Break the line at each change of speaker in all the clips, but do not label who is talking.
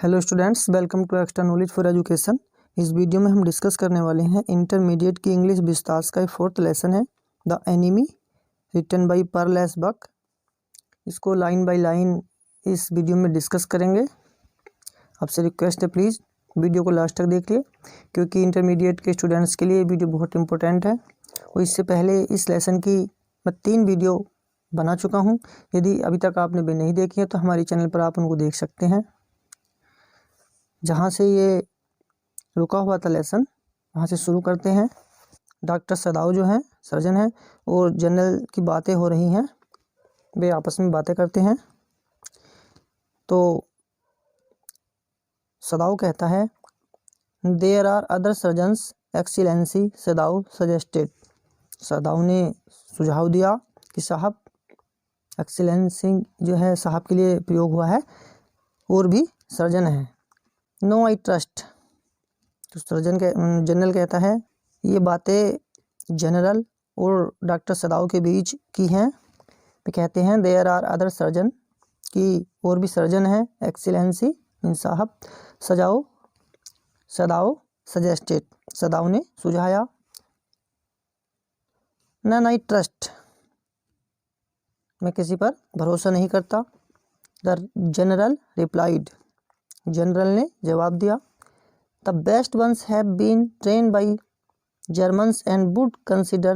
Hello students, welcome to extra knowledge for education. इस video में हम डिस्कस करने वाले हैं इंटरमीडिएट की इंग्लिश विस्तार का 4th लेसन है the enemy, written by Pearl S Buck. इसको लाइन बाय लाइन इस वीडियो में डिस्कस करेंगे। आपसे रिक्वेस्ट है प्लीज़ वीडियो को लास्ट तक देखिए, क्योंकि इंटरमीडिएट के स्टूडेंट्स के लिए ये वीडियो बहुत इंपॉर्टेंट है। और इससे पहले इस लेसन की मैं 3 वीडियो बना चुका हूँ। यदि अभी तक आपने भी नहीं देखी है तो हमारे चैनल पर आप उनको देख सकते हैं। जहाँ से ये रुका हुआ था लेसन, वहाँ से शुरू करते हैं। डॉक्टर सदाव जो हैं सर्जन हैं और जनरल की बातें हो रही हैं, वे आपस में बातें करते हैं। तो सदाव कहता है, there are other surgeons excellency Sadao suggested. Sadao ने सुझाव दिया कि साहब, एक्सीलेंसी जो है साहब के लिए प्रयोग हुआ है, और भी सर्जन हैं। No I trust. तो जनरल कहता है ये बातें जनरल और डॉक्टर सदाव के बीच की हैं। वे कहते हैं देयर आर अदर सर्जन, कि और भी सर्जन हैं। एक्सीलेंसी मीन साहब, सदाव सजेस्टेड, सदाव ने सुझाया। नन आई ट्रस्ट, मैं किसी पर भरोसा नहीं करता। द जनरल रिप्लाइड, जनरल ने जवाब दिया। The best ones have been trained by Germans and would consider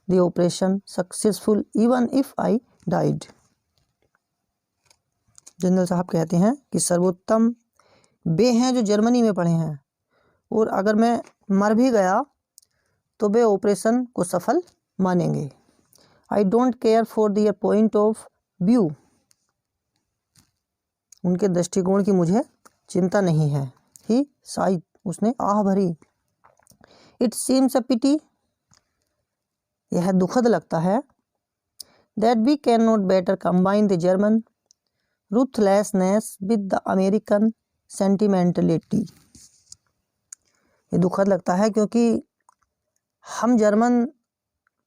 the operation successful even if I died. General साहब कहते हैं कि सर्वोत्तम वे हैं जो जर्मनी में पढ़े हैं, और अगर मैं मर भी गया तो वे ऑपरेशन को सफल मानेंगे। I don't care for their point of view. उनके दृष्टिकोण की मुझे चिंता नहीं है। He sighed, उसने आह भरी। इट सीम्स अ पिटी, यह दुखद लगता है। That we can not better combine the German ruthlessness with the American sentimentality. ये दुखद लगता है क्योंकि हम जर्मन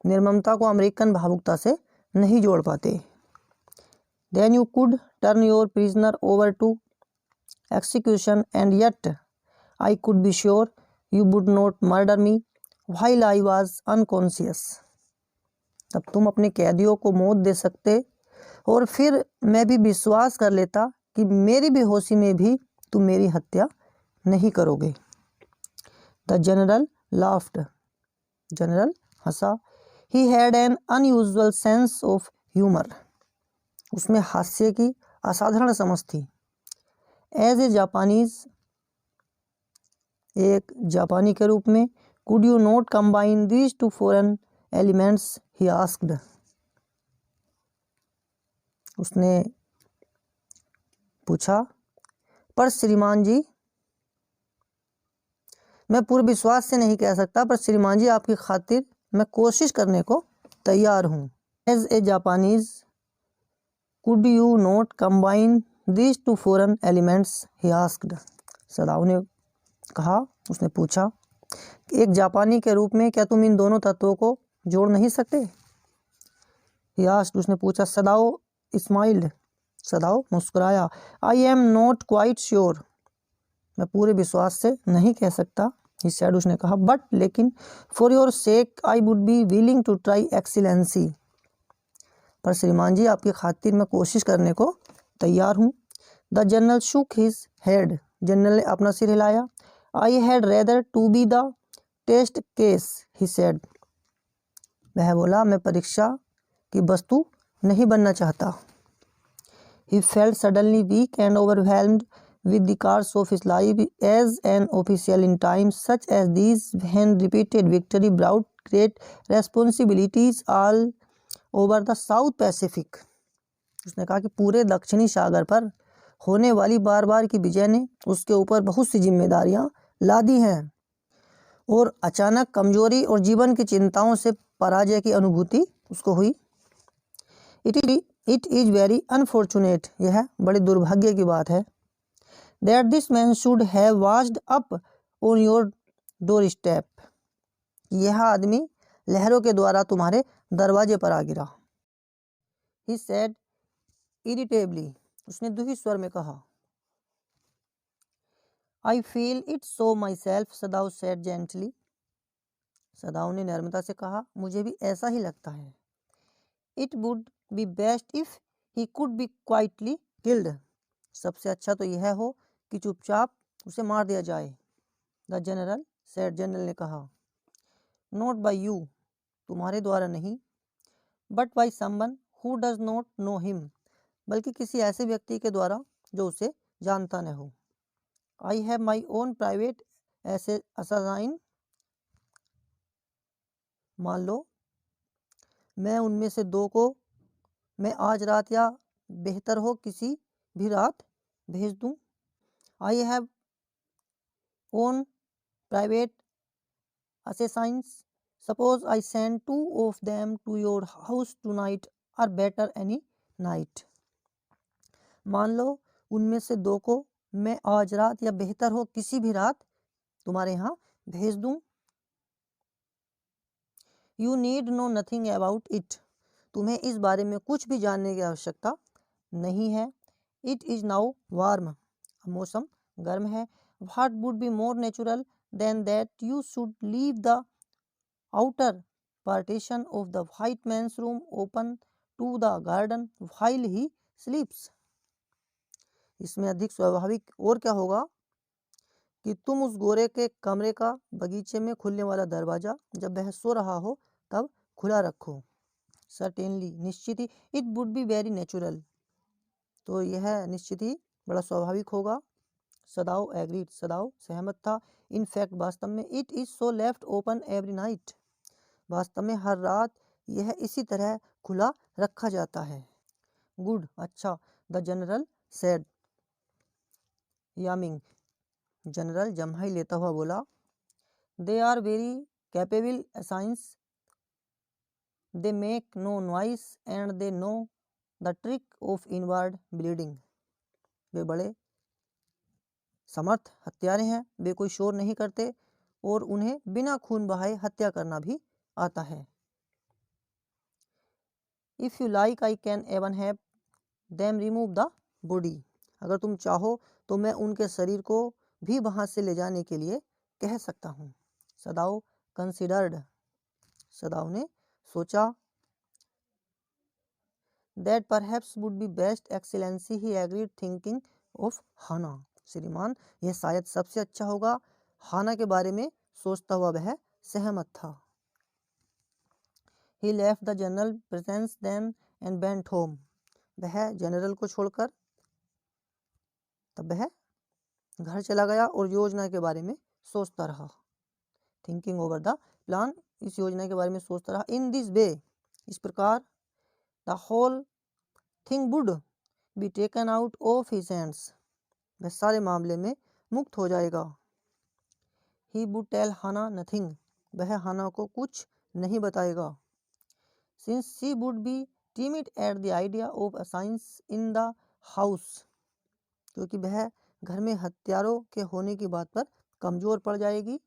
निर्ममता को अमेरिकन भावुकता से नहीं जोड़ पाते। Then you could turn your prisoner over to execution and yet I could be sure you would not murder me while I was unconscious. तब तुम अपने कैदियों को मौत दे सकते और फिर मैं भी विश्वास कर लेता कि मेरी बेहोशी में भी तुम मेरी हत्या नहीं करोगे। The general laughed. General Hansa. He had an unusual sense of humor. उसमें हास्य की असाधारण समझ थी। एज ए जापानीज, एक जापानी के रूप में, could you not combine these two foreign elements, he asked. उसने पूछा, पर श्रीमान जी, मैं पूरे विश्वास से नहीं कह सकता, पर श्रीमान जी आपकी खातिर मैं कोशिश करने को तैयार हूँ। As a Japanese could you not combine These two foreign elements, he asked. Sadao ने कहा, उसने पूछा, एक जापानी के रूप में क्या तुम इन दोनों तत्वों को जोड़ नहीं सकते? He asked, उसने पूछा। सदाव स्माइल्ड, सदाव मुस्कुराया। I am not quite sure, मैं पूरे विश्वास से नहीं कह सकता। He said, उसने कहा, but लेकिन for your sake I would be willing to try excellency, पर श्रीमान जी आपकी खातिर मैं कोशिश करने को तैयार हूँ। The general shook his head, general ने अपना सिर हिलाया। I had rather to be the test case, he said, वह बोला, मैं परीक्षा की वस्तु नहीं बनना चाहता। He felt suddenly weak and overwhelmed with the course of his life as an official in times such as these when repeated victory brought great responsibilities all over the South Pacific. उसने कहा कि पूरे दक्षिणी सागर पर होने वाली बार बार की विजय ने उसके ऊपर बहुत सी जिम्मेदारियां लादी हैं, और अचानक कमजोरी और जीवन की चिंताओं से पराजय की अनुभूति उसको हुई। इट इज वेरी अनफॉर्चुनेट, यह बड़े दुर्भाग्य की बात है। That this man should have watched up on your door step, यह आदमी लहरों के द्वारा तुम्हारे दरवाजे पर आ गिरा। ही सेड इरिटेबली, उसने दुखी स्वर में कहा। I feel it so myself, सदाव said gently. सदाव ने नर्मता से कहा, मुझे भी ऐसा ही लगता है. It would be best if he could be quietly killed. सबसे अच्छा तो यह हो कि चुपचाप उसे मार दिया जाए. The general said, जनरल ने कहा. Not by you, तुम्हारे द्वारा नहीं, but by someone who does not know him, बल्कि किसी ऐसे व्यक्ति के द्वारा जो उसे जानता न हो. I have my own private assassin. मान लो मैं उनमें से दो को मैं आज रात या बेहतर हो किसी भी रात भेज दूं. I have own private assassins. Suppose I send two of them to your house tonight or better any night. मान लो उनमें से दो को मैं आज रात या बेहतर हो किसी भी रात तुम्हारे यहाँ भेज दूं. You need know nothing about it. तुम्हें इस बारे में कुछ भी जानने की आवश्यकता नहीं है. It is now warm. अब मौसम गर्म है. What would be more natural than that you should leave the outer partition of the white man's room open to the garden while he sleeps. इसमें अधिक स्वाभाविक और क्या होगा कि तुम उस गोरे के कमरे का बगीचे में खुलने वाला दरवाजा जब वह सो रहा हो तब खुला रखो. सर्टेनली, निश्चित ही. It would be very natural, तो यह निश्चित ही बड़ा स्वाभाविक होगा. सदाव एग्रीड, सदाव सहमत था. इन फैक्ट, वास्तव में. It is so left open every night, वास्तव में हर रात यह इसी तरह खुला रखा जाता है. गुड, अच्छा. The general said, yawning, general जम्हाई लेता हुआ बोला. They are very capable assassins. They make no noise and they know the trick of inward bleeding. वे बड़े समर्थ हत्यारे हैं. वे कोई शोर नहीं करते और उन्हें बिना खून बहाए हत्या करना भी आता है. If you like I can even have them remove the body. अगर तुम चाहो तो मैं उनके शरीर को भी वहाँ से ले जाने के लिए कह सकता हूँ. सदाव कंसिडर्ड, सदाव ने सोचा. That perhaps would be best excellency, he agreed thinking of Hana. श्रीमान, यह शायद सबसे अच्छा होगा. हाना के बारे में सोचता हुआ वह सहमत था. He left the general presence then and went home. वह जनरल को छोड़कर तब वह घर चला गया और योजना के बारे में सोचता रहा. थिंकिंग ओवर द प्लान, इस योजना के बारे में सोचता रहा. इन दिस वे, इस प्रकार. The whole thing would be taken out of his hands, वह सारे मामले में मुक्त हो जाएगा. He would tell Hana nothing, वह हाना को कुछ नहीं बताएगा. Since she would be timid at the idea of assassins in the house, क्योंकि वह घर में हत्यारों के होने की बात पर कमजोर पड़ जाएगी.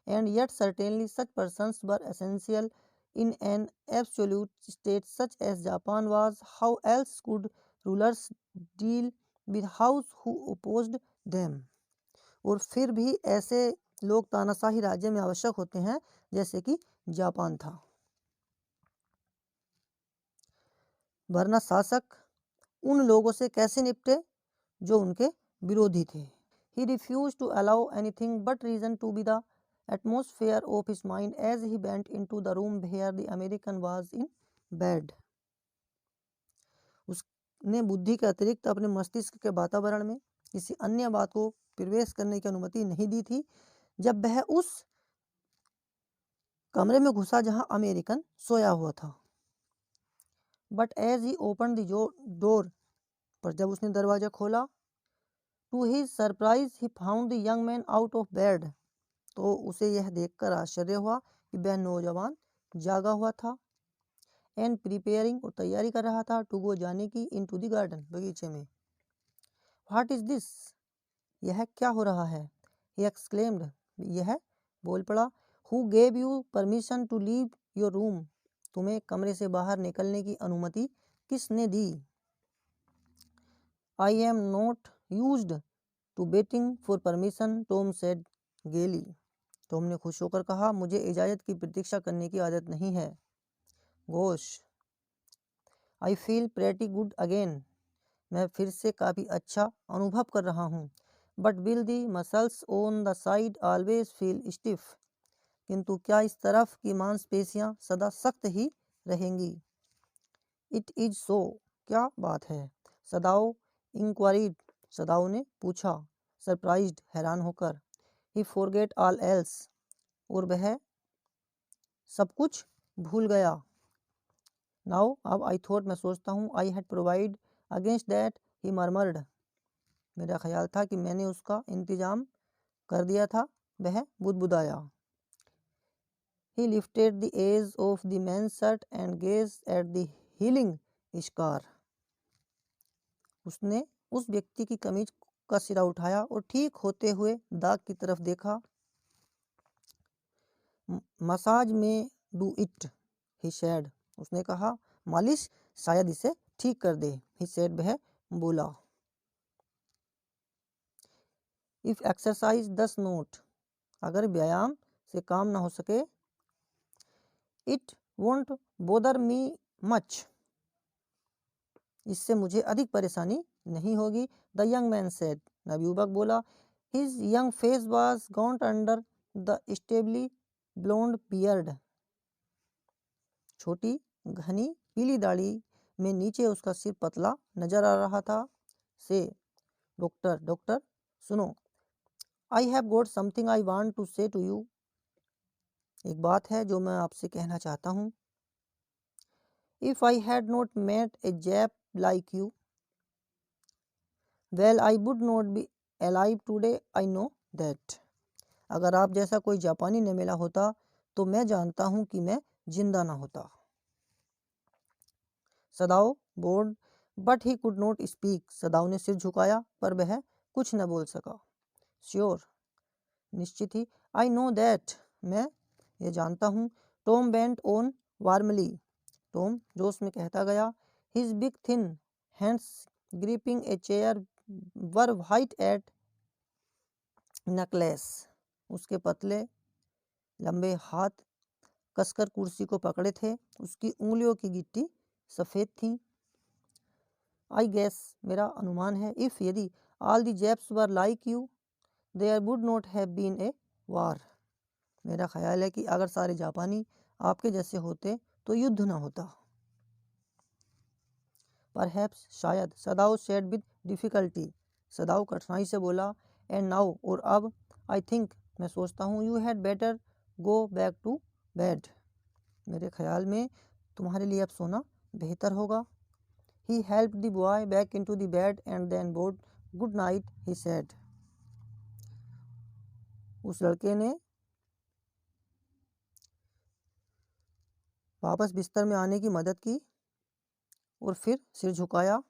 And yet certainly such persons were essential in an absolute state such as Japan was. How else could rulers deal with house who opposed them? और फिर भी ऐसे लोग तानाशाही राज्य में आवश्यक होते हैं जैसे कि जापान था. वरना शासक उन लोगों से कैसे निपटे जो उनके विरोधी थे. He refused to allow anything but reason to be the atmosphere of his mind as he went into the room where the American was in bed. उसने बुद्धि के अतिरिक्त अपने मस्तिष्क के वातावरण में किसी अन्य बात को प्रवेश करने की अनुमति नहीं दी थी जब वह उस कमरे में घुसा जहां अमेरिकन सोया हुआ था. But as he open the door, पर जब उसने दरवाजा खोला, to his surprise he found the young man out of bed, तो उसे यह देखकर आश्चर्य हुआ कि वह नौजवान जागा हुआ था. एंड प्रिपेयरिंग, और तैयारी कर रहा था, टू गो, जाने की, इन टू द गार्डन, बगीचे में. व्हाट इज दिस, यह क्या हो रहा है. ही एक्सक्लेम्ड, यह बोल पड़ा. Who gave you permission to leave your room, तुम्हें कमरे से बाहर निकलने की अनुमति किसने दी. I am not used to waiting for permission, Tom said gaily. टॉम ने खुश होकर कहा, मुझे इजाज़त की प्रतीक्षा करने की आदत नहीं है। Gosh, I feel pretty good again. मैं फिर से काफ़ी अच्छा अनुभव कर रहा हूँ। But will the muscles on the side always feel stiff. किंतु क्या इस तरफ की मांसपेशियाँ सदा सख्त ही रहेंगी? It is so. क्या बात है? सदाओ इंक्वायरीड। सदाओ ने पूछा, सरप्राइज्ड, हैरान होकर। ही फॉरगेट ऑल एल्स। और वह सब कुछ भूल गया। नाउ, अब आई थॉट, मैं सोचता हूँ, I had provide against that, he murmured. मेरा ख्याल था कि मैंने उसका इंतजाम कर दिया था, वह बुदबुदाया। He lifted the edge of the man's shirt and gazed at the healing scar. उसने उस व्यक्ति की कमीज का सिरा उठाया और ठीक होते हुए दाग की तरफ देखा। मसाज में डू इट, ही सेड। उसने कहा, मालिश शायद इसे ठीक कर दे, ही सेड, वह बोला। इफ एक्सरसाइज डस नॉट, अगर व्यायाम से काम ना हो सके, it won't bother me much, इससे मुझे अधिक परेशानी नहीं होगी। द यंग मैन सेड, नवयुवक बोला। His young face was gaunt under the stubbly blond beard. छोटी घनी पीली दाढ़ी में नीचे उसका सिर पतला नजर आ रहा था। से, डॉक्टर, डॉक्टर सुनो, I have got something I want to say to you. एक बात है जो मैं आपसे कहना चाहता हूँ। If I had not met a Jap like you, well I would not be alive today, I know that. अगर आप जैसा कोई जापानी न मिला होता तो मैं जानता हूँ कि मैं जिंदा ना होता। Sadao bowed, but he could not speak. Sadao ने सिर झुकाया पर वह कुछ न बोल सका। श्योर, निश्चित ही। आई नो दैट, मैं ये जानता हूँ। Tom went on warmly. Tom जोश में कहता गया। His big thin hands gripping a chair were white at knuckles. उसके पतले लंबे हाथ कसकर कुर्सी को पकड़े थे। उसकी उंगलियों की गिट्टी सफ़ेद थी। आई गेस, मेरा अनुमान है, इफ, यदि, all the Japs were like you, there would not have been a war. मेरा ख्याल है कि अगर सारे जापानी आपके जैसे होते तो युद्ध ना होता। परहैप्स, शायद। सदाओ सेड विद डिफ़िकल्टी। सदाओ कठिनाई से बोला। एंड नाउ, और अब, आई थिंक, मैं सोचता हूँ, you had better go back to bed. मेरे ख्याल में तुम्हारे लिए अब सोना बेहतर होगा। He helped the boy back into the bed and then bade good night, he said. उस लड़के ने वापस बिस्तर में आने की मदद की और फिर सिर झुकाया।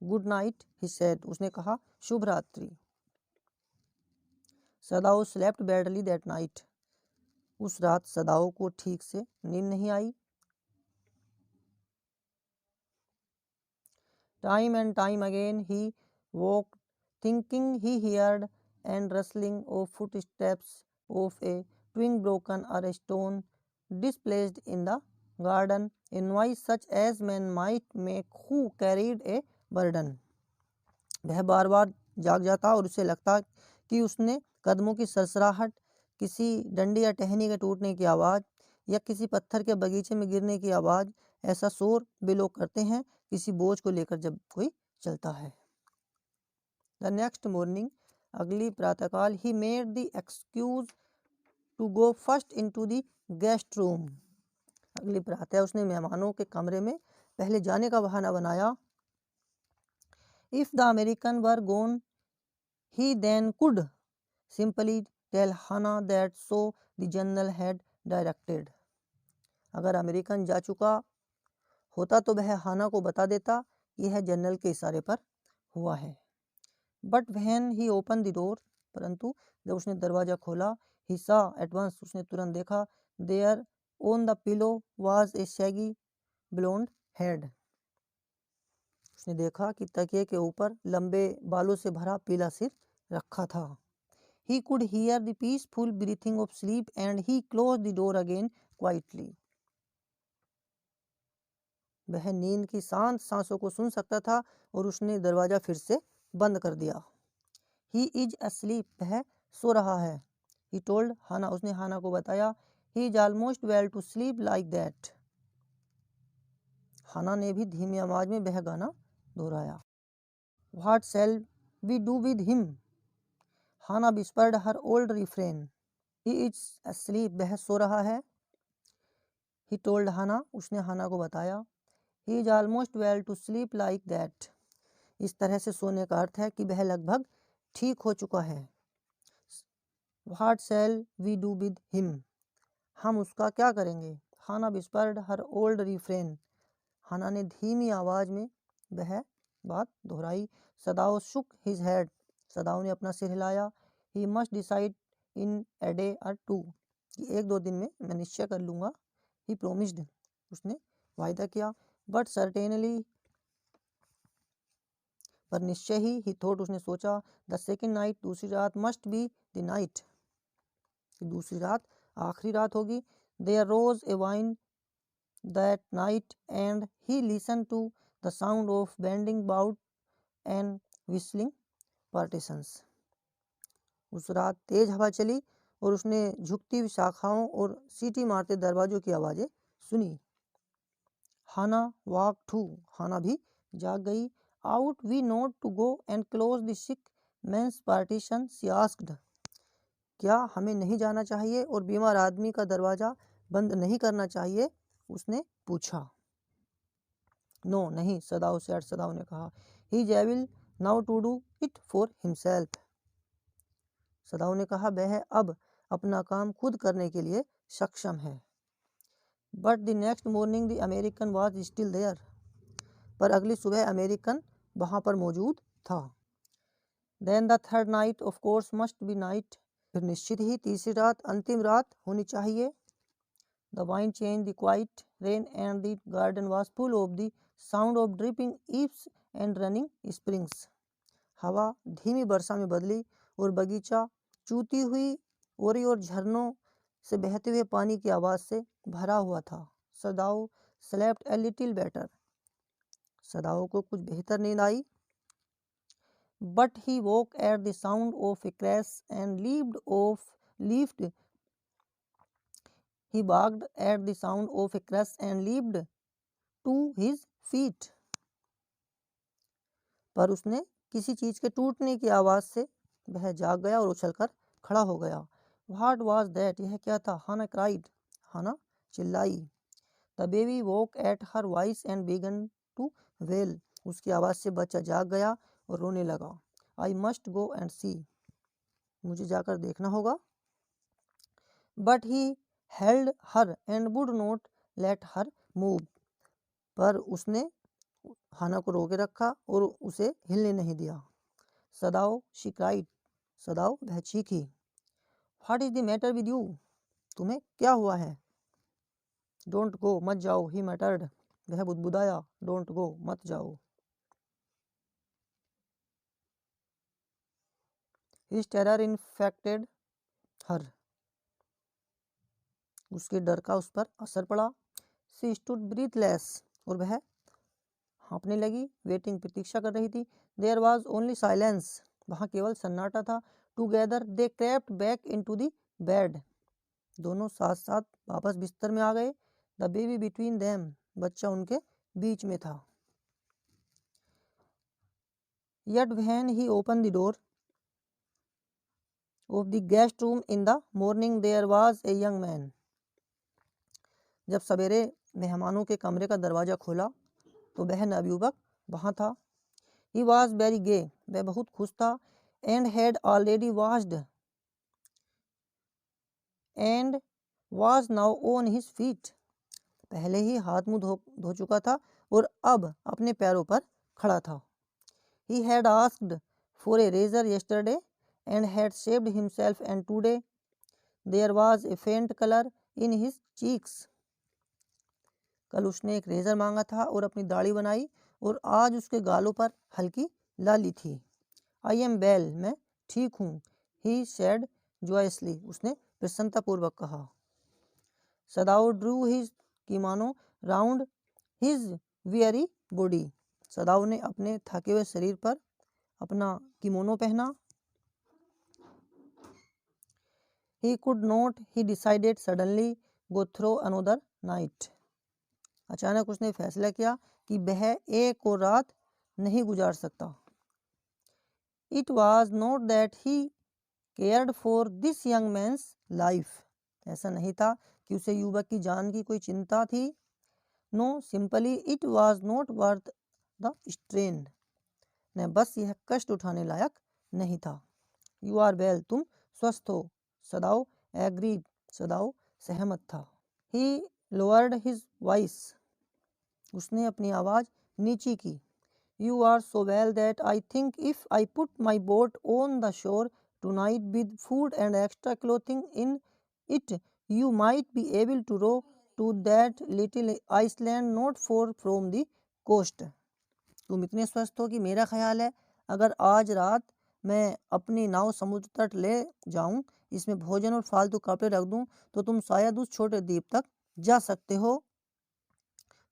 Good night, he said. उसने कहा, शुभ रात्रि। Sadao slept badly that night. उस रात सदाओ को ठीक से नींद नहीं आई। Time and time again he woke thinking he heard and rustling of footsteps of a twig broken और a stone displaced in the garden in noise such as man might make who carried a burden. वह बार बार जाग जाता और उसे लगता कि उसने कदमों की सरसराहट, किसी डंडी या टहनी के टूटने की आवाज़ या किसी पत्थर के बगीचे में गिरने की आवाज़, ऐसा शोर वे लोग करते हैं किसी बोझ को लेकर जब कोई चलता है। द नेक्स्ट मॉर्निंग, अगली प्रातःकाल, he made the excuse to go first into the guest room. अगली प्रातः उसने मेहमानों के कमरे में पहले जाने का बहाना बनाया। If the American were gone, he then could simply tell Hannah that so the general had directed. अगर अमेरिकन जा चुका होता तो वह हाना को बता देता, यह जनरल के इशारे पर हुआ है। But when he opened the door, परंतु जब उसने दरवाजा खोला, he saw at once, उसने तुरंत देखा, there on the pillow was a shaggy blonde head. उसने देखा कि तकिए के ऊपर लंबे बालों से भरा पीला सिर रखा था। He could hear the peaceful breathing of sleep and he closed the door again quietly. वह नींद की शांत सांसों को सुन सकता था और उसने दरवाजा फिर से बंद कर दिया। He is asleep. वह सो रहा है। He told Hannah. उसने हाना को बताया। He is almost well to sleep like that. हाना ने भी धीमी आवाज में वह गाना दोहराया। What shall we do with him? Hannah whispered her old refrain. He is asleep. वह सो रहा है। He told Hannah. उसने हाना को बताया। He is almost well to sleep like that. इस तरह से सोने का अर्थ है कि वह लगभग ठीक हो चुका है। What shall we do with him? हम उसका क्या करेंगे? Hannah whispered her old refrain. हाना ने धीमी आवाज में वह बात दोहराई। सदाओ shook his head. सदाओ ने अपना सिर हिलाया। He must decide in a day or two. कि 1-2 दिन में मैं निश्चय कर लूँगा। He promised. उसने वायदा किया। But certainly. पर निश्चय ही। He thought. उसने सोचा। The second night. दूसरी रात must be the night. कि दूसरी रात आखिरी रात होगी। There rose a wind that night and he listened to the sound of bending bough and whistling partitions. उस रात तेज हवा चली और उसने झुकती हुई शाखाओं और सीटी मारते दरवाजों की आवाजें सुनी। हाना walked too. हाना भी जाग गई। Out we not to go and close the sick man's partition, she asked. क्या हमें नहीं जाना चाहिए और बीमार आदमी का दरवाजा बंद नहीं करना चाहिए? उसने पूछा। नो नहीं, सदाओ सेड. सदाओ ने कहा। He is able now to do it for himself. Sadao ने कहा वह अब अपना काम खुद करने के लिए सक्षम है। But the next morning the American was still there. पर अगली सुबह अमेरिकन वहां पर मौजूद था। Then the third night of course must be night. फिर निश्चित ही तीसरी रात अंतिम रात होनी चाहिए। The wind changed the quiet rain and the garden was full of the sound of dripping eaves and running springs. हवा धीमी वर्षा में बदली और बगीचा चूती हुई ओरी और झरनों से बहते हुए पानी की आवाज से भरा हुआ था। सदाओ slept a little better. सदाओ को कुछ बेहतर नींद आई। But he woke at the sound of a crash and leaped. He barked at the sound of a crash and leaped to his feet. पर उसने किसी चीज के टूटने की आवाज से वह जाग गया और उछलकर खड़ा हो गया। What was that? यह क्या था? Hannah cried. हाना चिल्लाई। The baby woke at her voice and began to wail. उसकी आवाज से बच्चा जाग गया और रोने लगा। I must go and see. मुझे जाकर देखना होगा। But he held her and would not let her move. पर उसने हाना को रोके रखा और उसे हिलने नहीं दिया। सदाओ she cried. सदाओ वह चीखी। What is the matter with you? तुम्हें क्या हुआ है? Don't go. मत जाओ. He muttered. वह बुदबुदाया। Don't go. मत जाओ। His terror infected her. उसके डर का उस पर असर पड़ा। She stood breathless. और वह हाँपने लगी। वेटिंग प्रतीक्षा कर रही थी। There was only silence. वहाँ केवल सन्नाटा था। Together they crept back into the bed. दोनों साथ साथ वापस बिस्तर में आ गए। The baby between them. बच्चा उनके बीच में था। Yet when he opened the door of the guest room in the morning there was a young man. जब सवेरे मेहमानों के कमरे का दरवाजा खोला तो वह नवयुवक वहां था। He was very gay. वह बहुत खुश था। And had already washed and was now on his feet. पहले ही हाथ मुंह धो चुका था और अब अपने पैरों पर खड़ा था। He had asked for a razor yesterday and had shaved himself and today there was a faint color in his cheeks. कल उसने एक रेजर मांगा था और अपनी दाढ़ी बनाई और आज उसके गालों पर हल्की लाली थी। आई एम वेल, मैं ठीक हूँ। ही सेड जॉयसली, उसने प्रसन्नतापूर्वक कहा। Sadao drew his kimono round his weary body, Sadao ने अपने थके हुए शरीर पर अपना किमोनो पहना। He could not, he decided suddenly, go through another night. अचानक उसने फैसला किया कि वह एक और रात नहीं गुजार सकता। It was not that he cared for this young man's life. ऐसा नहीं था कि उसे युवक की जान की कोई चिंता थी। No, simply it was not worth the strain. न बस यह कष्ट उठाने लायक नहीं था। You are well, तुम स्वस्थ हो। सदाओ एग्रीड, सदाओ सहमत था। He lowered his voice, उसने अपनी आवाज़ नीची की। You are so well that I think if I put my boat on the shore tonight with food and extra clothing in it, you might be able to row to that little island not far from the coast. तुम इतने स्वस्थ हो कि मेरा ख्याल है अगर आज रात मैं अपनी नाव समुद्र तट ले जाऊं, इसमें भोजन और फालतू कपड़े रख दूं, तो तुम शायद उस छोटे द्वीप तक जा सकते हो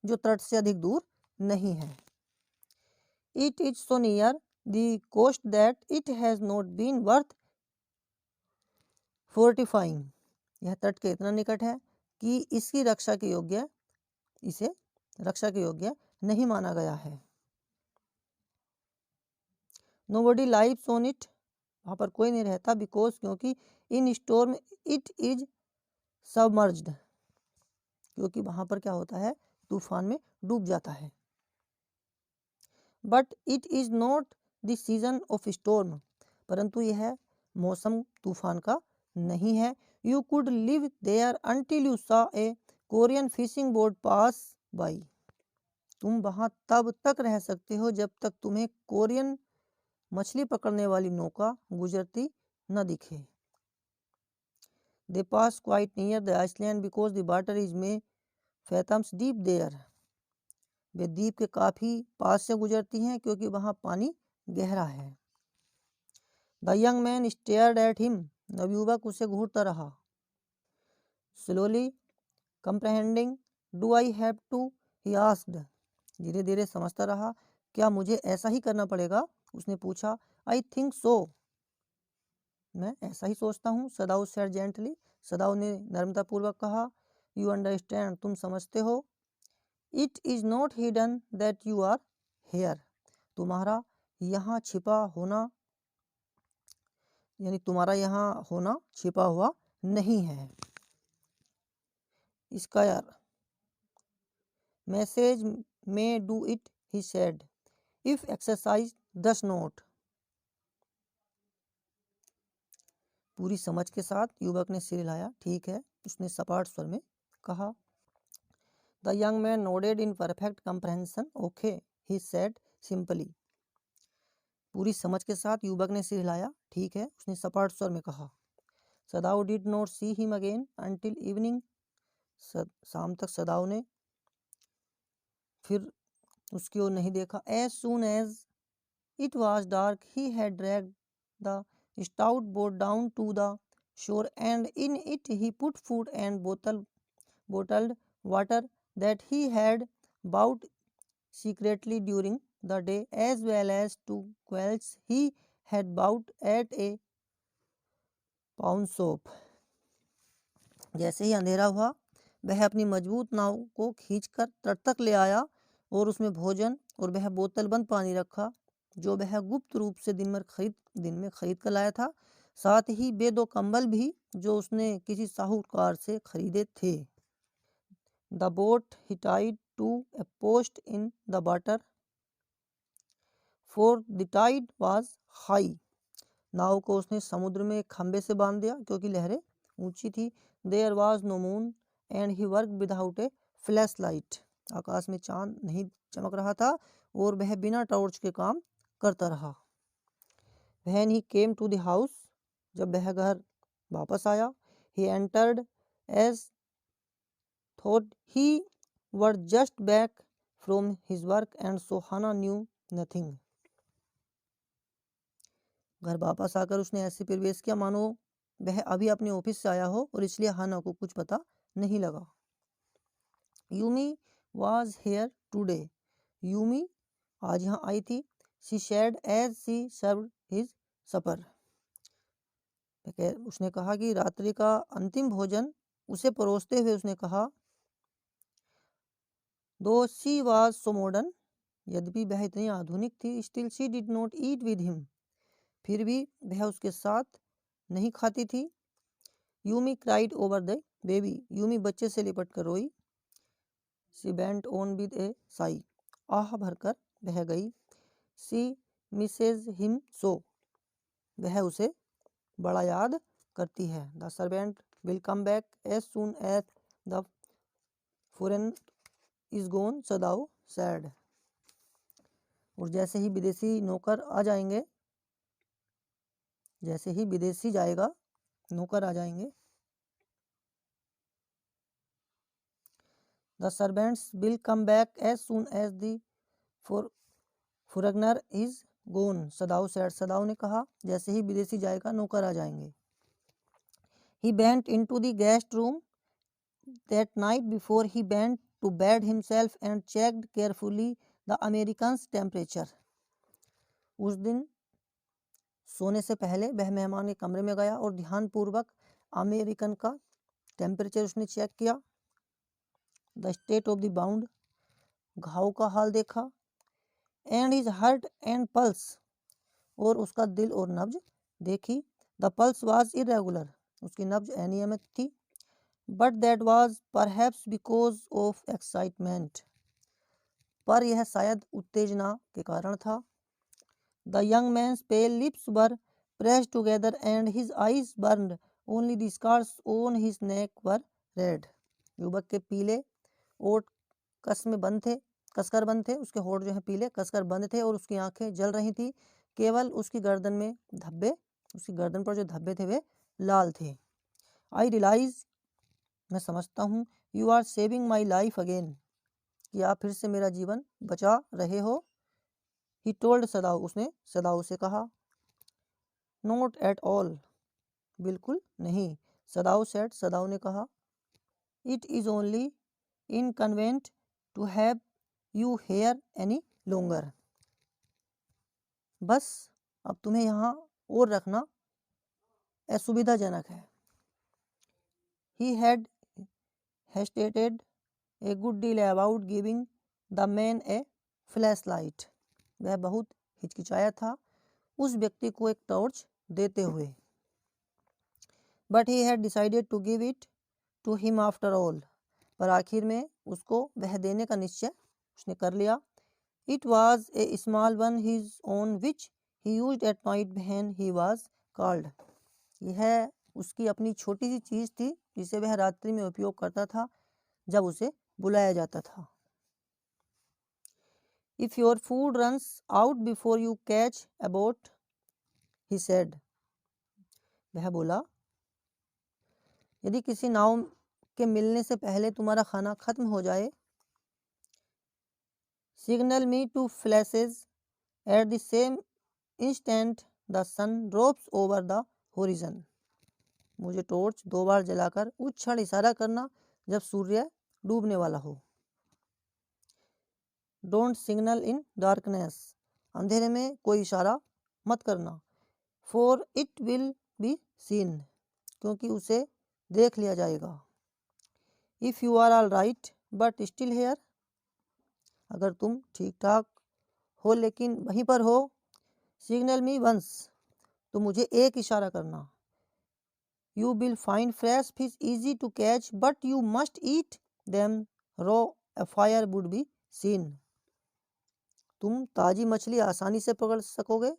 जो तट से अधिक दूर नहीं है। It is so near the coast that it has not been worth fortifying. यह तट के इतना निकट है कि इसे रक्षा के योग्य नहीं माना गया है। Nobody lives on it, वहाँ पर कोई नहीं रहता, बिकॉज क्योंकि इन स्टॉर्म इट इज सबमर्ज्ड, क्योंकि वहाँ पर क्या होता है, तूफान में डूब जाता है। But it is not the season of storm, परंतु यह मौसम तूफान का नहीं है। You could live there until you saw a Korean fishing boat pass by, तुम वहाँ तब तक रह सकते हो जब तक तुम्हें कोरियन मछली पकड़ने वाली नौका गुजरती न दिखे। They pass quite near the island because the water is may fathoms deep there. वे द्वीप के काफी पास से गुजरती हैं क्योंकि वहां पानी गहरा है। The young man stared at him. नवयुवक उसे घूरता रहा। Slowly comprehending, do I have to? He asked. धीरे धीरे समझता रहा, क्या मुझे ऐसा ही करना पड़ेगा? उसने पूछा। I think so. मैं ऐसा ही सोचता हूँ। सदाउ सेड जेंटली, सदाउ ने नर्मतापूर्वक कहा। यू अंडरस्टैंड, तुम समझते हो। It is not hidden that you are here, तुम्हारा यहाँ छिपा होना, यानी तुम्हारा यहाँ होना छिपा हुआ नहीं है। इसका यार मैसेज में do it, he said, if exercise does not. पूरी समझ के साथ युवक ने सिर हिलाया। ठीक है, उसने सपाट स्वर में कहा। The young man nodded in perfect comprehension. Okay, he said simply. पूरी समझ के साथ युवक ने सिर हिलाया। ठीक है, उसने सपाट स्वर में कहा। Sadao did not see him again until evening. शाम तक सदाओ ने फिर उसकी ओर नहीं देखा। As soon as it was dark he had dragged the stout boat down to the shore, and in it he put food and bottled water that he had bought secretly during the day, as well as 2 quails he had bought at a pawn shop. जैसे ही अंधेरा हुआ, वह अपनी मजबूत नाव को खींचकर तट तक ले आया और उसमें भोजन और वह बोतल बंद पानी रखा जो वह गुप्त रूप से दिन में खरीद कर लाया था। साथ ही वे 2 कंबल भी जो उसने किसी साहूकार से खरीदे थे। The boat he tied to a post in the water for the tide was high. नाव को उसने समुद्र में एक खंबे से बांध दिया क्योंकि लहरें ऊंची थी। There was no moon and he work without a flashlight. आकाश में चांद नहीं चमक रहा था और वह बिना टॉर्च के काम करता रहा। When he came to the house, जब वह घर वापस आया, he entered as thought he were just back from his work and so Hannah knew nothing. घर वापस आकर उसने ऐसे प्रवेश किया मानो वह अभी अपने ऑफिस से आया हो और इसलिए हाना को कुछ पता नहीं लगा. Yumi was here today. Yumi आज यहाँ आई थी. She said as she served his supper. उसने कहा कि रात्रि का अंतिम भोजन उसे परोसते हुए उसने कहा, though she was so modern, यद्यपि वह इतनी आधुनिक थी, still she did not eat with him, फिर भी वह उसके साथ नहीं खाती थी. Yumi cried over the baby. Yumi बच्चे से लिपट कर रोई. She bent on with a sigh. आह भरकर बह गई. She misses him so. वह उसे बड़ा याद करती है. The servant will come back as soon as the foreigner is gone, सदाऊ said. और जैसे ही विदेशी नौकर आ जाएंगे, जैसे ही विदेशी जाएगा नौकर आ जाएंगे. The servants will come back as soon as the foreigner is gone, सदाऊ said. सदाऊ ने कहा जैसे ही विदेशी जाएगा नौकर आ जाएंगे. He went into the guest room that night before he went to bed himself and checked carefully the American's temperature. उस दिन सोने से पहले वह मेहमान के कमरे में गया और ध्यानपूर्वक अमेरिकन का टेम्परेचर उसने चेक किया. The state of the bound, घाव का हाल देखा. And his heart and pulse, और उसका दिल और नब्ज देखी. द पल्स वाज इरेगुलर, उसकी नब्ज अनियमित थी. But that was perhaps because of excitement, पर यह शायद उत्तेजना के कारण था. The young man's pale lips were pressed together and his eyes burned, only the scars on his neck were red. युवक के पीले ओठ कसकर बंद थे, उसके होठ जो है पीले कसकर बंद थे और उसकी आंखें जल रही थी. केवल उसकी गर्दन में धब्बे, उसकी गर्दन पर जो धब्बे थे वे लाल थे. आई रियलाइज, मैं समझता हूँ. You are saving my life again, कि आप फिर से मेरा जीवन बचा रहे हो. ही टोल्ड सदाऊ, उसने सदाऊ से कहा. नॉट एट ऑल, बिल्कुल नहीं. सदाऊ सेड, सदाऊ ने कहा. It is only inconvenient to have you here any longer, बस अब तुम्हें यहाँ और रखना असुविधाजनक है. He had hesitated a good deal about giving the man a flashlight. वह बहुत हिचकिचाया था उस व्यक्ति को एक टॉर्च देते हुए. But he had decided to give it to him after all. पर आखिर में उसको वह देने का निश्चय उसने कर लिया. It was a small one his own which he used at night when he was called. यह उसकी अपनी छोटी सी चीज थी जिसे वह रात्रि में उपयोग करता था जब उसे बुलाया जाता था. If your food runs out before you catch a boat, he said. वह बोला, यदि किसी नाव के मिलने से पहले तुम्हारा खाना खत्म हो जाए, signal me two flashes. At the same instant the sun drops over the horizon. मुझे टॉर्च 2 बार जलाकर उस क्षण इशारा करना जब सूर्य डूबने वाला हो. डोंट सिग्नल इन डार्कनेस, अंधेरे में कोई इशारा मत करना. For it will be seen, क्योंकि उसे देख लिया जाएगा. If you are all right but still here, अगर तुम ठीक ठाक हो लेकिन वहीं पर हो. सिग्नल मी वंस, तो मुझे एक इशारा करना. You will find fresh fish easy to catch, but you must eat them raw. A fire would be seen. तुम ताजी मछली आसानी से पकड़ सकोगे,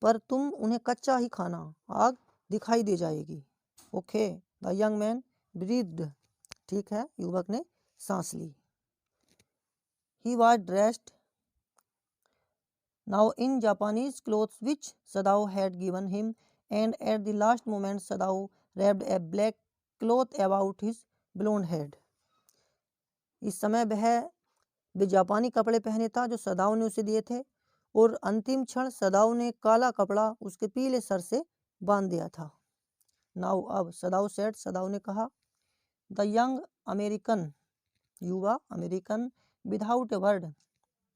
पर तुम उन्हें कच्चा ही खाना, आग दिखाई दे जाएगी. Okay. The young man breathed, ठीक है, युवक ने सांस ली. He was dressed now in Japanese clothes which Sadao had given him, and at the last moment Sadao wrapped a black cloth about his blonde head. इस समय वह वे जापानी कपड़े पहने था जो सदाओ ने उसे दिए थे, और अंतिम क्षण सदाओ ने काला कपड़ा उसके पीले सर से बांध दिया था। नाउ अब सदाओ सेड, सदाओ ने कहा, द यंग अमेरिकन, युवा अमेरिकन, विदाउट ए वर्ड,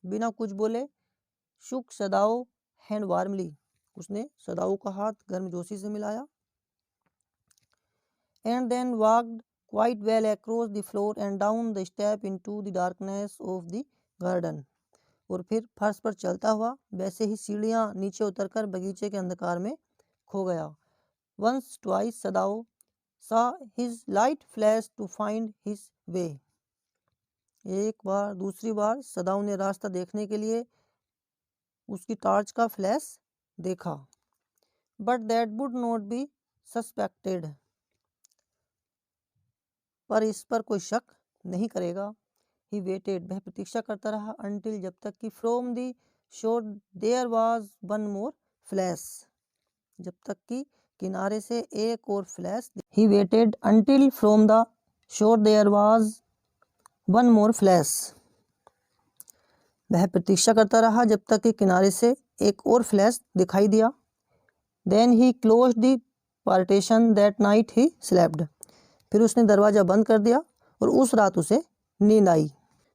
बिना कुछ बोले, शुक सदाओ हैंड वार्मली, उसने सदाओ का हाथ गर्मजोशी से मिलाया, and then walked quite well across the floor and down the step into the darkness of the garden, और फिर फर्श पर चलता हुआ वैसे ही सीढ़ियां नीचे उतरकर बगीचे के अंधकार में खो गया। Once twice Sadao saw his light flash to find his way, एक बार दूसरी बार सदाओ ने रास्ता देखने के लिए उसकी टॉर्च का फ्लैश देखा। But that would not B suspected, पर इस पर कोई शक नहीं करेगा। ही वेटेड, वह प्रतीक्षा करता रहा, अंटिल, जब तक कि from the shore there was one more flash, जब तक कि किनारे से एक और flash. He waited until from the shore there was one more flash, वह प्रतीक्षा करता रहा जब तक कि किनारे से एक और फ्लैश दिखाई दिया। Then he closed the partition that night he slept, फिर उसने दरवाज़ा बंद कर दिया और उस रात उसे नींद आई।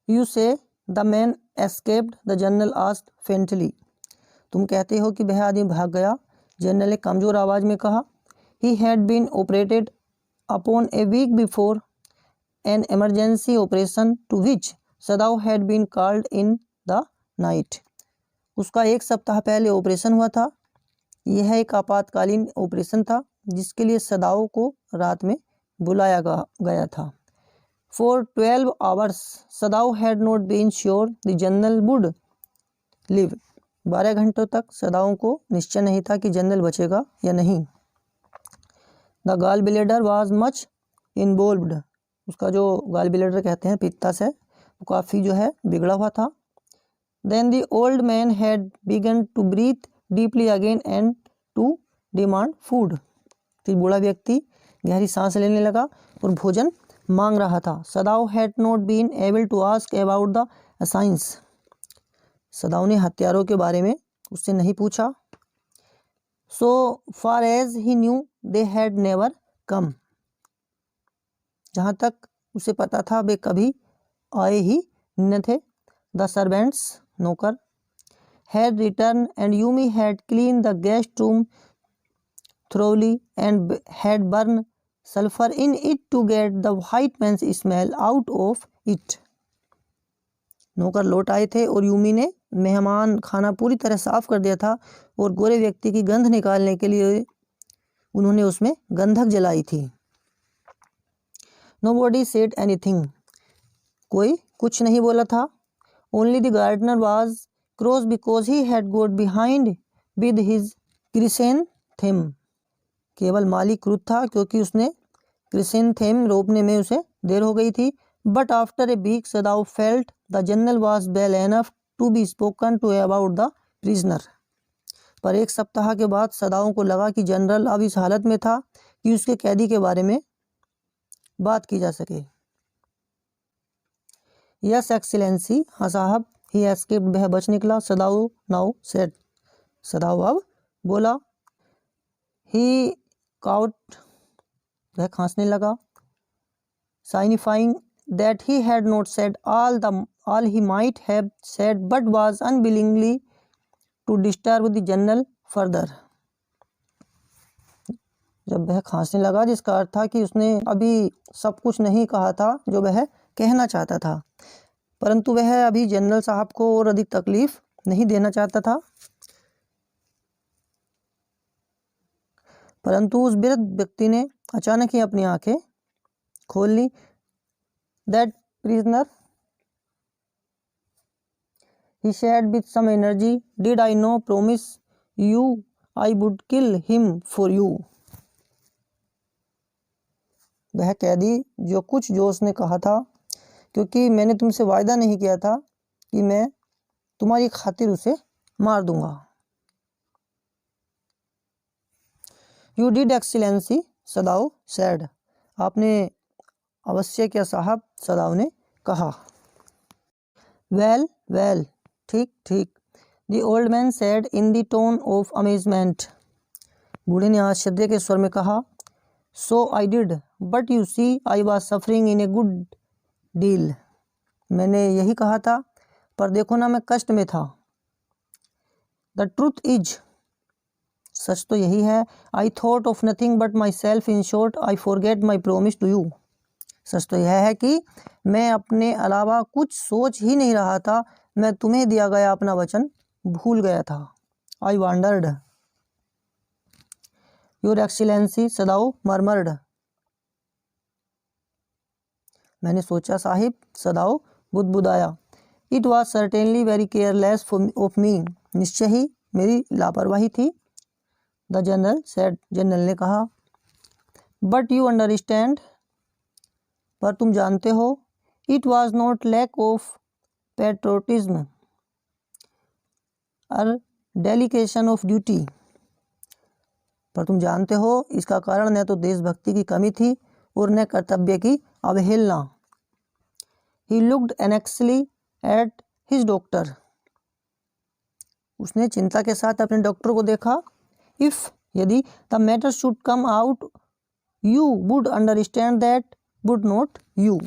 यू से the man escaped, the general asked faintly, तुम कहते हो कि वह आदमी भाग गया, जनरल ने कमज़ोर आवाज़ में कहा। He had been operated upon a week before an emergency operation to which Sadao had been called in the night, उसका एक सप्ताह पहले ऑपरेशन हुआ था। यह एक आपातकालीन ऑपरेशन था जिसके लिए सदाओ को रात में बुलाया गया था। For 12 hours Sadao had not been sure the general would live, 12 घंटों तक सदाओ को निश्चय नहीं था कि जनरल बचेगा या नहीं। The gall bladder was much involved, उसका जो गॉल ब्लैडर कहते हैं पित्ताशय, वो काफ़ी जो है बिगड़ा हुआ था। Then the old man had begun to breathe deeply again and to demand food, फिर बूढ़ा व्यक्ति गहरी सांस लेने लगा और भोजन मांग रहा था। Sadao had not been able to ask about the assassins, Sadao ने हथियारों के बारे में उससे नहीं पूछा। So far as he knew they had never come, जहाँ तक उसे पता था वे कभी आए ही न थे। द सर्वेंट्स, नौकर, had return and Yumi had clean the guest room thoroughly and had burned sulfur in it to get the white man's smell out of it, नौकर लौट आए थे और यूमी ने मेहमान खाना पूरी तरह साफ कर दिया था और गोरे व्यक्ति की गंध निकालने के लिए उन्होंने उसमें गंधक जलाई थी। Nobody said anything, कोई कुछ नहीं बोला था। Only the gardener was cross because he had got behind with his chrysanthemum, केवल माली क्रुद्ध था क्योंकि उसने क्रिसेंथेम रोपने में उसे देर हो गई थी। But after a week Sadao felt the general was well enough to be spoken to about the prisoner, पर एक सप्ताह के बाद सदाओं को लगा कि जनरल अब इस हालत में था कि उसके कैदी के बारे में बात की जा सके। यस एक्सीलेंसी, हाँ साहब। ही एस्केप्ड, वह बच निकला। सदाओ नाउ सेड, सदाओ अब बोला। ही काउट, वह खांसने लगा। Signifying that he had not said all he might have said but was unwillingly to disturb the general further, जब वह खांसने लगा जिसका अर्थ था कि उसने अभी सब कुछ नहीं कहा था जो वह कहना चाहता था, परंतु वह अभी जनरल साहब को और अधिक तकलीफ नहीं देना चाहता था। परंतु उस वृद्ध व्यक्ति ने अचानक ही अपनी आंखें खोल ली। That prisoner, he said with some energy, did I not promise you I would kill him for you, वह कैदी जो कुछ जोश ने कहा था, क्योंकि मैंने तुमसे वायदा नहीं किया था कि मैं तुम्हारी खातिर उसे मार दूंगा। You did excellency, Sadao said, आपने अवश्य क्या साहब, सदाओ ने कहा। वेल वेल, ठीक ठीक। The old man said in the tone of amazement, बूढ़े ने आश्चर्य के स्वर में कहा। So I did, but you see I was suffering in a good deal, मैंने यही कहा था, पर देखो ना मैं कष्ट में था। द ट्रूथ इज, सच तो यही है, I thought of nothing but myself, in short I forget my promise to you, सच तो यह है कि मैं अपने अलावा कुछ सोच ही नहीं रहा था, मैं तुम्हें दिया गया अपना वचन भूल गया था। आई wandered, your excellency, Sadao murmured, मैंने सोचा साहिब, सदाओ बुदबुदाया। It was certainly very careless of me, निश्चय ही मेरी लापरवाही थी। द जनरल सेड, जनरल ने कहा। बट यू अंडरस्टैंड, पर तुम जानते हो। It was not lack of patriotism और डेलिकेशन ऑफ ड्यूटी, पर तुम जानते हो इसका कारण न तो देशभक्ति की कमी थी और न कर्तव्य की अवहेलना। He looked anxiously at his doctor, उसने चिंता के साथ अपने डॉक्टर को देखा। इफ, यदि the matter should come out, you would understand that, would not you,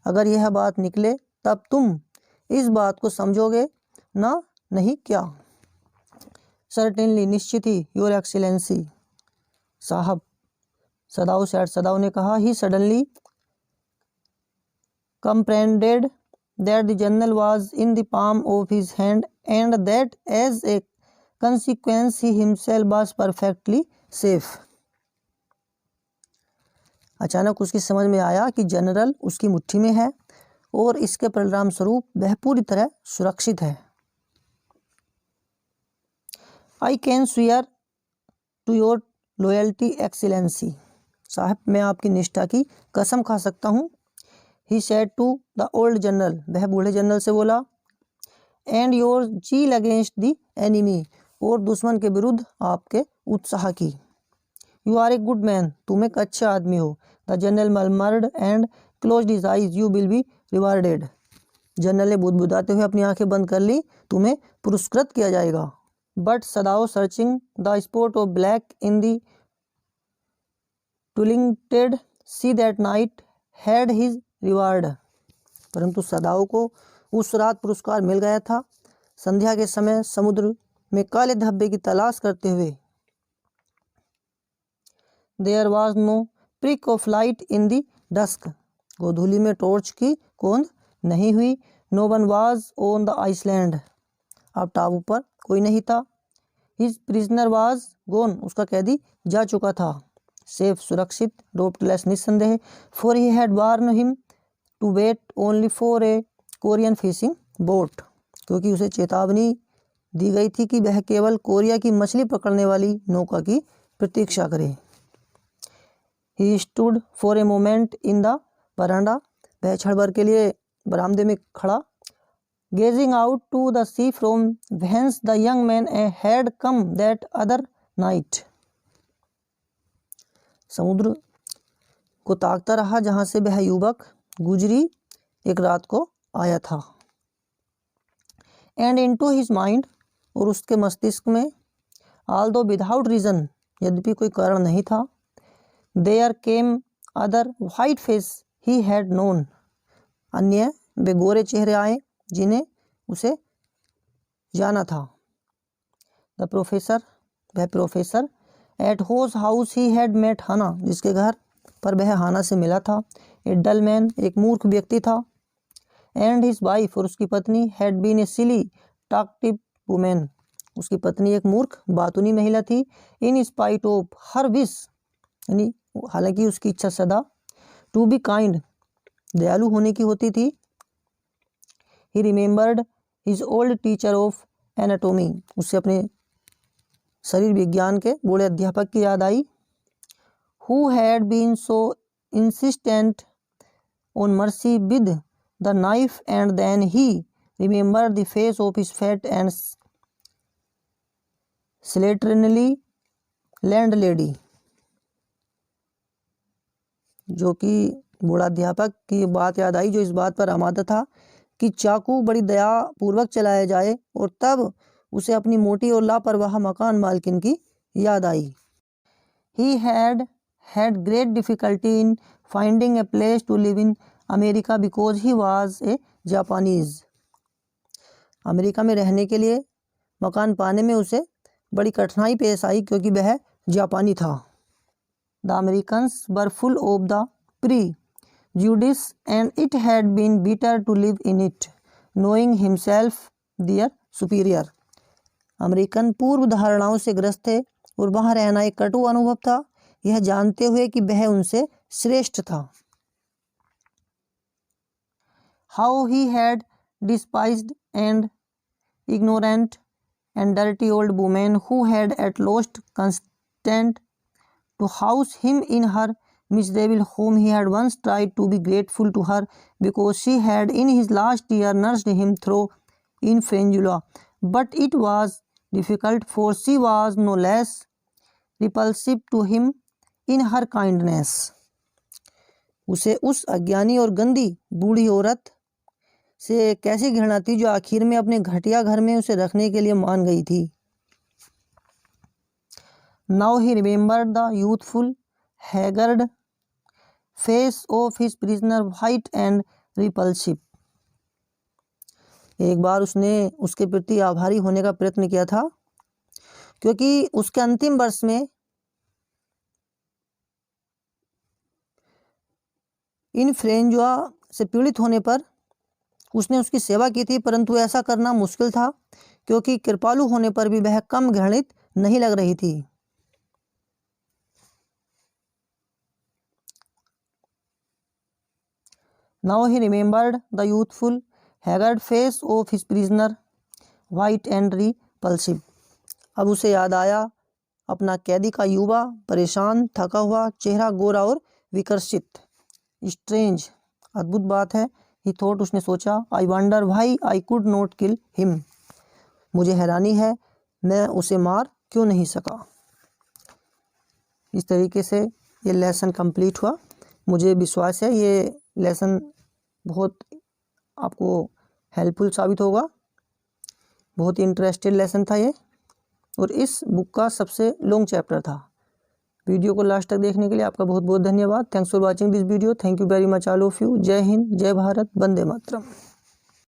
अगर यह बात निकले तब तुम इस बात को समझोगे ना, नहीं क्या। सर्टेनली, निश्चित ही। योर एक्सीलेंसी, साहब, सदाओ सेड, सदाओ ने कहा। He suddenly comprehended that the journal was in the palm of his hand and that as a consequence he himself was perfectly safe. अचानक उसकी समझ में आया कि जनरल उसकी मुट्ठी में है और इसके परिणाम स्वरूप वह पूरी तरह सुरक्षित है। I can swear to your loyalty excellency, साहब मैं आपकी निष्ठा की कसम खा सकता हूँ। He said to the old general, वह बूढ़े जनरल से बोला। And your zeal against the enemy, और दुश्मन के विरुद्ध आपके उत्साह की। You are a good man, तुम एक अच्छा आदमी हो। The general murmured and closed his eyes, you will be rewarded, general ने बुदबुदाते हुए अपनी आंखें बंद कर ली, तुम्हें पुरस्कृत किया जाएगा। But Sadao searching the spot of black in the twilighted sea that night had his reward, परंतु सदाओ को उस रात पुरस्कार मिल गया था। संध्या के समय समुद्र में काले धब्बे की तलाश करते हुए। There was no prick of light in the dusk, गोधूली में टॉर्च की कोंद नहीं हुई। No one was on the island, अब टापू पर कोई नहीं था। हिज प्रिजनर वॉज गोन, उसका कैदी जा चुका था। सेफ, सुरक्षित, डोप्टलेस, निस्संदेह। For he had warned him to wait only for a Korean fishing boat, क्योंकि उसे चेतावनी दी गई थी कि वह केवल कोरिया की मछली पकड़ने वाली नौका की प्रतीक्षा करे। He stood for a moment in the veranda, वह क्षण भर के लिए बरामदे में खड़ा। Gazing out to the sea from whence the young man had come that other night, समुद्र को ताकता रहा जहां से वह युवक गुजरी एक रात को आया था। एंड इनटू हिज माइंड, और उसके मस्तिष्क में, ऑल्दो विदाउट रीजन, यद्यपि कोई कारण नहीं था, there came other white face he had known, अन्य वे गोरे चेहरे आए जिन्हें उसे जाना था। द प्रोफेसर, वह professor, at whose house he had met Hana, जिसके घर पर वह हाना से मिला था। ए डल मैन, एक मूर्ख व्यक्ति था। एंड हिज वाइफ, और उसकी पत्नी, had been a silly talkative woman, उसकी पत्नी एक मूर्ख बातूनी महिला थी। In spite of her wish, यानी हालांकि उसकी इच्छा सदा टू बी काइंड, दयालु होने की होती थी। ही remembered his old teacher of anatomy, उससे अपने शरीर विज्ञान के बूढ़े अध्यापक की याद आई। Who had been so insistent on mercy with the knife, and then he remembered the face of his fat and slatternly landlady, जो कि बूढ़ा अध्यापक की बात याद आई जो इस बात पर आमादा था कि चाकू बड़ी दयापूर्वक चलाया जाए, और तब उसे अपनी मोटी और लापरवाह मकान मालकिन की याद आई। He had had great difficulty in finding a place to live in America because he was a Japanese. America में रहने के लिए मकान पाने में उसे बड़ी कठिनाई पेश आई क्योंकि वह जापानी था। The Americans were full of the prejudice and it had been bitter to live in it, knowing himself their superior. American पूर्व धारणाओं से ग्रस्त थे और वहाँ रहना एक कटु अनुभव था, यह जानते हुए कि वह उनसे श्रेष्ठ था। How he had despised and ignorant and dirty old woman who had at last consent to house him in her miserable home. He had once tried to be grateful to her because she had in his last year nursed him through infantula, but it was difficult, for she was no less repulsive to him in her kindness. उसे उस अज्ञानी और गंदी बूढ़ी औरत से कैसी घृणा थी जो आखिर में अपने घटिया घर में उसे रखने के लिए मान गई थी। Now he remembered the youthful, haggard face of his prisoner, white and repulsive. एक बार उसने उसके प्रति आभारी होने का प्रयत्न किया था क्योंकि उसके अंतिम वर्ष में इन्फ्लुएंजा से पीड़ित होने पर उसने उसकी सेवा की थी, परंतु ऐसा करना मुश्किल था क्योंकि कृपालु होने पर भी वह कम घृणित नहीं लग रही थी। Now he remembered the youthful, haggard face of his prisoner, white and repulsive. अब उसे याद आया अपना कैदी का युवा, परेशान, थका हुआ चेहरा, गोरा और विकर्षित। Strange, अद्भुत बात है। He thought, उसने सोचा, I wonder why I could not kill him. मुझे हैरानी है मैं उसे मार क्यों नहीं सका। इस तरीके से ये लेसन कंप्लीट हुआ। मुझे विश्वास है ये लेसन बहुत आपको हेल्पफुल साबित होगा। बहुत ही इंटरेस्टेड लेसन था ये, और इस बुक का सबसे लॉन्ग चैप्टर था। वीडियो को लास्ट तक देखने के लिए आपका बहुत बहुत धन्यवाद। Thanks for watching this video. Thank you very much all of you. जय हिंद, जय भारत, वंदे मातरम।